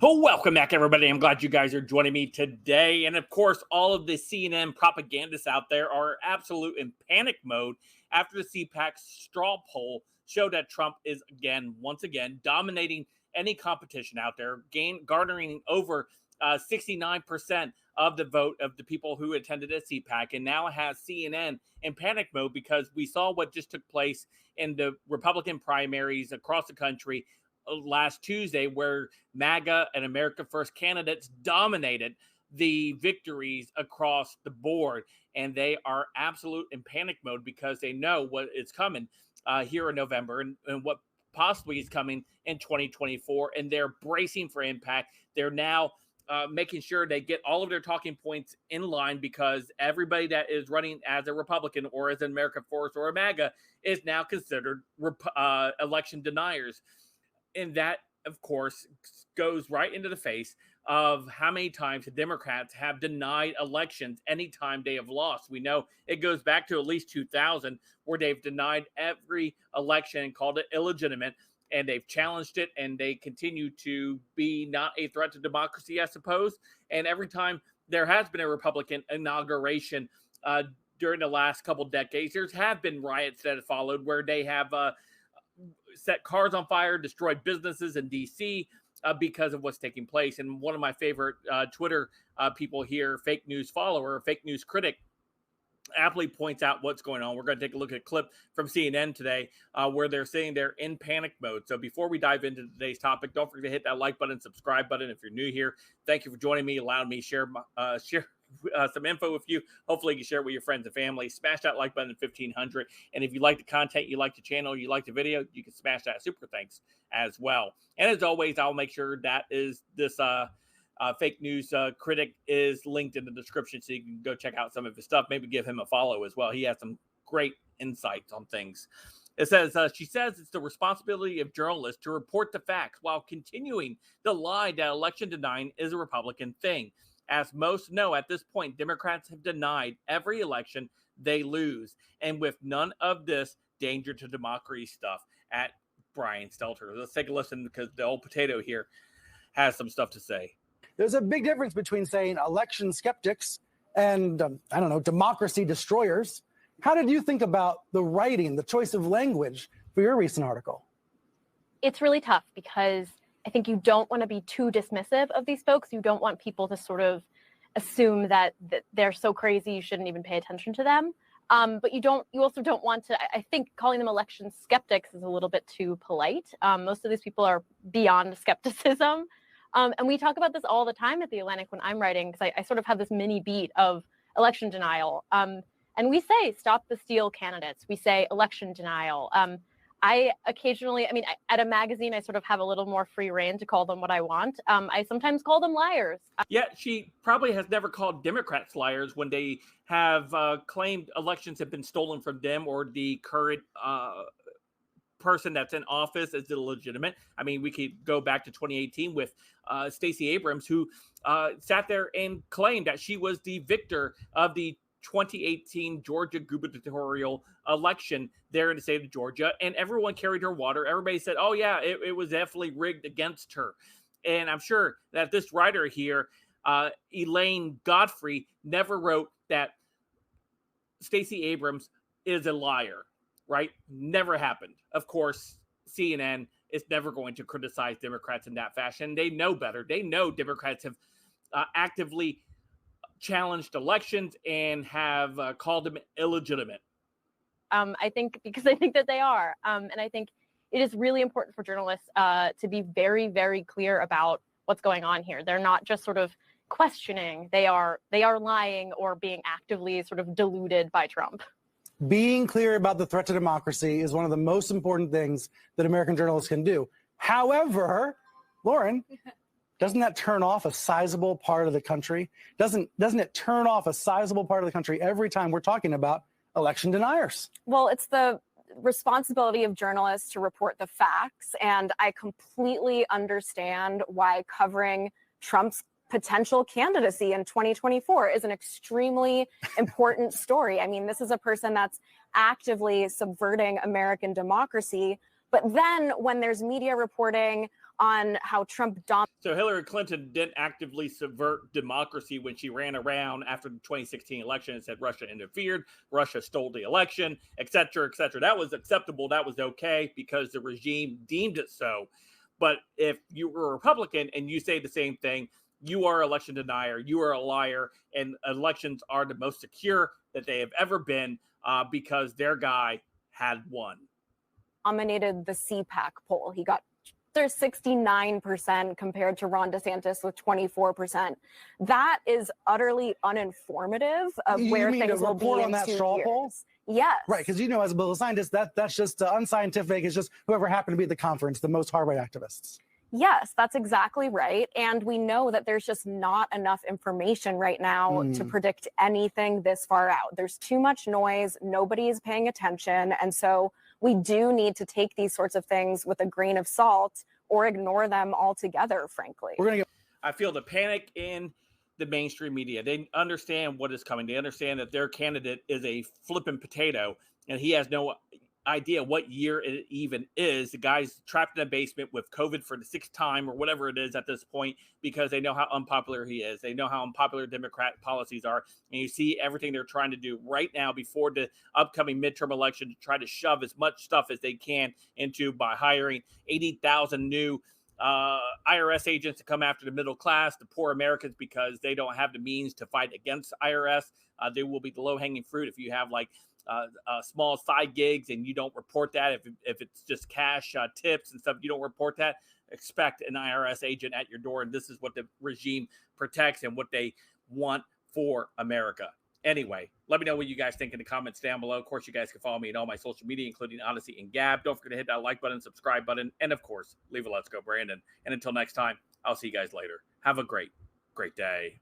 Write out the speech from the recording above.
Oh, welcome back, everybody. I'm glad you guys are joining me today. And of course, all of the CNN propagandists out there are absolute in panic mode after the CPAC straw poll showed that Trump is once again, dominating any competition out there, garnering over 69% of the vote of the people who attended a CPAC, and now has CNN in panic mode because we saw what just took place in the Republican primaries across the country last Tuesday, where MAGA and America First candidates dominated the victories across the board, and they are absolute in panic mode because they know what is coming here in November and what possibly is coming in 2024, and they're bracing for impact. They're now making sure they get all of their talking points in line because everybody that is running as a Republican or as an America First or a MAGA is now considered election deniers. And that, of course, goes right into the face of how many times the Democrats have denied elections anytime they have lost. We know it goes back to at least 2000, where they've denied every election and called it illegitimate, and they've challenged it, and they continue to be not a threat to democracy, I suppose. And every time there has been a Republican inauguration during the last couple decades, there have been riots that have followed where they have set cars on fire, destroyed businesses in D.C. Because of what's taking place. And one of my favorite Twitter people here, fake news follower, fake news critic, aptly points out what's going on. We're going to take a look at a clip from CNN today where they're saying they're in panic mode. So before we dive into today's topic, don't forget to hit that like button, subscribe button if you're new here. Thank you for joining me, allowing me to share some info with you. Hopefully you can share it with your friends and family. Smash that like button at 1500. And if you like the content, you like the channel, you like the video, you can smash that super thanks as well. And as always, I'll make sure that is this fake news critic is linked in the description so you can go check out some of his stuff. Maybe give him a follow as well. He has some great insights on things. It says, she says it's the responsibility of journalists to report the facts while continuing the lie that election denying is a Republican thing. As most know, at this point, Democrats have denied every election they lose. And with none of this danger to democracy stuff at Brian Stelter. Let's take a listen because the old potato here has some stuff to say. There's a big difference between saying election skeptics and, democracy destroyers. How did you think about the writing, the choice of language for your recent article? It's really tough because I think you don't want to be too dismissive of these folks. You don't want people to sort of assume that they're so crazy you shouldn't even pay attention to them. But you also don't want to, I think calling them election skeptics is a little bit too polite. Most of these people are beyond skepticism. And we talk about this all the time at The Atlantic when I'm writing, because I sort of have this mini beat of election denial. And we say, stop the steal candidates. We say election denial. I occasionally, at a magazine, I sort of have a little more free reign to call them what I want. I sometimes call them liars. Yeah, she probably has never called Democrats liars when they have claimed elections have been stolen from them or the current person that's in office is illegitimate. We could go back to 2018 with Stacey Abrams, who sat there and claimed that she was the victor of the 2018 Georgia gubernatorial election there in the state of Georgia, and everyone carried her water. Everybody said, oh yeah, it was definitely rigged against her. And I'm sure that this writer here, Elaine Godfrey, never wrote that Stacey Abrams is a liar, right? Never happened. Of course, CNN is never going to criticize Democrats in that fashion. They know better. They know Democrats have actively challenged elections and have called them illegitimate. I think that they are. And I think it is really important for journalists to be very, very clear about what's going on here. They're not just sort of questioning. They are lying or being actively sort of deluded by Trump. Being clear about the threat to democracy is one of the most important things that American journalists can do. However, Lauren, doesn't that turn off a sizable part of the country? Doesn't it turn off a sizable part of the country every time we're talking about election deniers? Well, it's the responsibility of journalists to report the facts, and I completely understand why covering Trump's potential candidacy in 2024 is an extremely important story. This is a person that's actively subverting American democracy. But then when there's media reporting on how Trump So Hillary Clinton didn't actively subvert democracy when she ran around after the 2016 election and said Russia interfered, Russia stole the election, et cetera, et cetera. That was acceptable. That was okay because the regime deemed it so. But if you were a Republican and you say the same thing, you are an election denier, you are a liar, and elections are the most secure that they have ever been because their guy had won. dominated the CPAC poll. He got there's 69% compared to Ron DeSantis with 24%. That is utterly uninformative of where things will be in that 2 straw years. poll? Yes. Right, because as a political scientist, that's just unscientific. It's just whoever happened to be at the conference, the most hard right activists. Yes, that's exactly right. And we know that there's just not enough information right now to predict anything this far out. There's too much noise. Nobody is paying attention. And so we do need to take these sorts of things with a grain of salt or ignore them altogether, frankly. I feel the panic in the mainstream media. They understand what is coming. They understand that their candidate is a flipping potato and he has no idea what year it even is. The guy's trapped in a basement with COVID for the 6th time or whatever it is at this point because they know how unpopular he is. They know how unpopular Democrat policies are. And you see everything they're trying to do right now before the upcoming midterm election to try to shove as much stuff as they can into by hiring 80,000 new IRS agents to come after the middle class, the poor Americans, because they don't have the means to fight against IRS. They will be the low-hanging fruit if you have like small side gigs and you don't report that. If it's just cash tips and stuff, you don't report that. Expect an IRS agent at your door, and this is what the regime protects and what they want for America. Anyway, let me know what you guys think in the comments down below. Of course, you guys can follow me on all my social media, including Odysee and Gab. Don't forget to hit that like button, subscribe button, and of course, leave a let's go, Brandon. And until next time, I'll see you guys later. Have a great day.